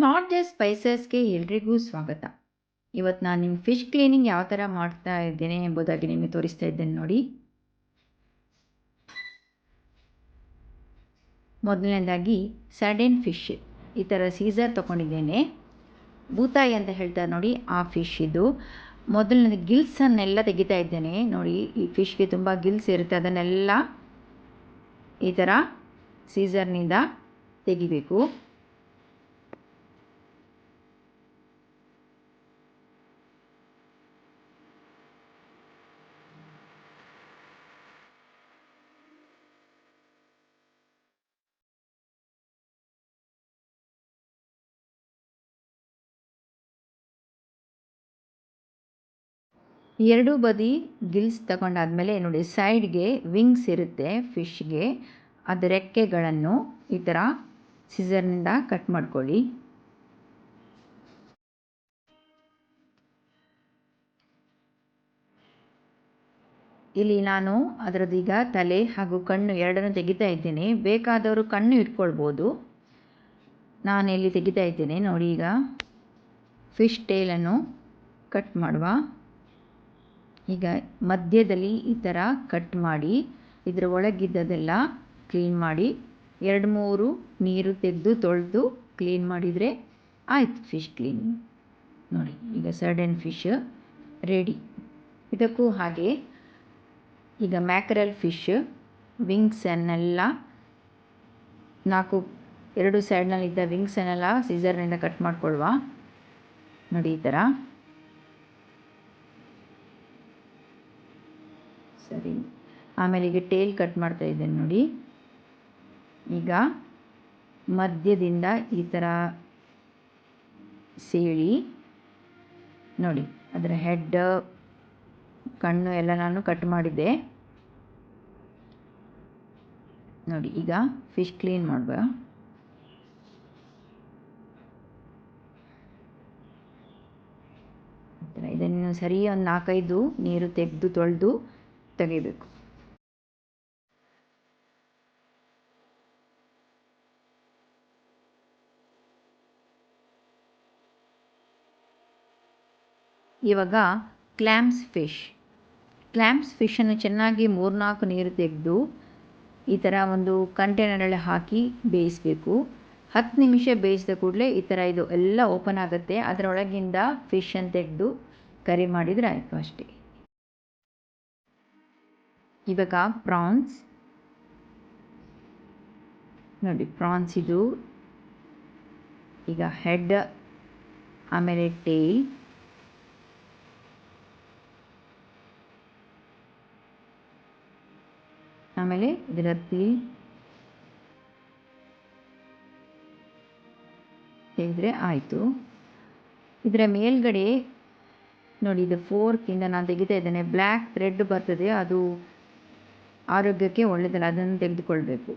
Not just ಸ್ಪೈಸಸ್ಗೆ ಎಲ್ರಿಗೂ ಸ್ವಾಗತ. ಇವತ್ತು ನಾನು ನಿಮ್ಮ ಫಿಶ್ ಕ್ಲೀನಿಂಗ್ ಯಾವ ಥರ ಮಾಡ್ತಾ ಇದ್ದೇನೆ ಎಂಬುದಾಗಿ ನಿಮಗೆ ತೋರಿಸ್ತಾ ಇದ್ದೇನೆ ನೋಡಿ. ಮೊದಲನೇದಾಗಿ ಸರ್ಡೆನ್ ಫಿಶ್ ಈ ಥರ ಸೀಸರ್ ತೊಗೊಂಡಿದ್ದೇನೆ. ಬೂತಾಯಿ ಅಂತ ಹೇಳ್ತಾರೆ ನೋಡಿ, ಆ ಫಿಶ್ ಇದು. ಮೊದಲನೇ ಗಿಲ್ಸನ್ನೆಲ್ಲ ತೆಗಿತಾ ಇದ್ದೇನೆ ನೋಡಿ. ಈ ಫಿಶ್ಗೆ ತುಂಬ ಗಿಲ್ಸ್ ಇರುತ್ತೆ, ಅದನ್ನೆಲ್ಲ ಈ ಥರ ಸೀಸರ್ನಿಂದ ತೆಗಿಬೇಕು. ಎರಡೂ ಬದಿ ಗಿಲ್ಸ್ ತಗೊಂಡಾದಮೇಲೆ ನೋಡಿ, ಸೈಡ್ಗೆ ವಿಂಗ್ಸ್ ಇರುತ್ತೆ ಫಿಶ್ಗೆ, ಅದು ರೆಕ್ಕೆಗಳನ್ನು ಈ ಥರ ಸಿಸರ್ನಿಂದ ಕಟ್ ಮಾಡ್ಕೊಳ್ಳಿ. ಇಲ್ಲಿ ನಾನು ಅದರದ್ದೀಗ ತಲೆ ಹಾಗೂ ಕಣ್ಣು ಎರಡನ್ನು ತೆಗಿತಾ ಇದ್ದೇನೆ. ಬೇಕಾದವರು ಕಣ್ಣು ಇಟ್ಕೊಳ್ಬೋದು, ನಾನು ಇಲ್ಲಿ ತೆಗಿತಾ ಇದ್ದೇನೆ ನೋಡಿ. ಈಗ ಫಿಶ್ ಟೇಲನ್ನು ಕಟ್ ಮಾಡುವ. ಈಗ ಮಧ್ಯದಲ್ಲಿ ಈ ಥರ ಕಟ್ ಮಾಡಿ ಇದರ ಒಳಗಿದ್ದದೆಲ್ಲ ಕ್ಲೀನ್ ಮಾಡಿ 2-3 ನೀರು ತೆಗೆದು ತೊಳೆದು ಕ್ಲೀನ್ ಮಾಡಿದರೆ ಆಯಿತು ಫಿಶ್ ಕ್ಲೀನಿಂಗ್ ನೋಡಿ. ಈಗ ಸರ್ಡೆನ್ ಫಿಶ್ ರೆಡಿ. ಇದಕ್ಕೂ ಹಾಗೆ ಈಗ ಮ್ಯಾಕರಲ್ ಫಿಶ್ ವಿಂಗ್ಸನ್ನೆಲ್ಲ 2 ಸೈಡ್ನಲ್ಲಿದ್ದ ವಿಂಗ್ಸನ್ನೆಲ್ಲ ಸೀಸರ್ನಿಂದ ಕಟ್ ಮಾಡ್ಕೊಳ್ವಾ ನೋಡಿ ಈ ಥರ. ಸರಿ, ಆಮೇಲೆ ಈಗ ಟೇಲ್ ಕಟ್ ಮಾಡ್ತಾ ಇದ್ದೇನೆ ನೋಡಿ. ಈಗ ಮಧ್ಯದಿಂದ ಈ ಥರ ಸೀಳಿ ನೋಡಿ, ಅದರ ಹೆಡ್ ಕಣ್ಣು ಎಲ್ಲ ನಾನು ಕಟ್ ಮಾಡಿದ್ದೆ ನೋಡಿ. ಈಗ ಫಿಶ್ ಕ್ಲೀನ್ ಮಾಡುವ. ಇದನ್ನು ಸರಿ ಒಂದು 4-5 ನೀರು ತೆಗೆದು ತೊಳೆದು ತೆಗಿಬೇಕು. ಇವಾಗ ಕ್ಲ್ಯಾಮ್ಸ್ ಫಿಶನ್ನು ಚೆನ್ನಾಗಿ 3-4 ನೀರು ತೆಗೆದು ಈ ಥರ ಒಂದು ಕಂಟೈನರಲ್ಲಿ ಹಾಕಿ ಬೇಯಿಸಬೇಕು. 10 ನಿಮಿಷ ಬೇಯಿಸಿದ ಕೂಡಲೇ ಈ ಥರ ಇದು ಎಲ್ಲ ಓಪನ್ ಆಗುತ್ತೆ. ಅದರೊಳಗಿಂದ ಫಿಶನ್ನು ತೆಗೆದು ಕರಿ ಮಾಡಿದರೆ ಆಯಿತು ಅಷ್ಟೇ. ಇವಾಗ ಪ್ರಾನ್ಸ್ ನೋಡಿ, ಪ್ರಾನ್ಸ್ ಇದು ಈಗ ಹೆಡ್, ಆಮೇಲೆ ಟೇಲ್, ಆಮೇಲೆ ಇದರ ತೆಗೆದ್ರೆ ಆಯಿತು. ಇದರ ಮೇಲ್ಗಡೆ ನೋಡಿ, ಇದು ಫೋರ್ಕಿಂದ ನಾನು ತೆಗಿತಾ ಇದ್ದೇನೆ. ಬ್ಲ್ಯಾಕ್ ಥ್ರೆಡ್ ಬರ್ತದೆ, ಅದು ಆರೋಗ್ಯಕ್ಕೆ ಒಳ್ಳೆಯದಲ್ಲ, ಅದನ್ನು ತೆಗೆದುಕೊಳ್ಬೇಕು.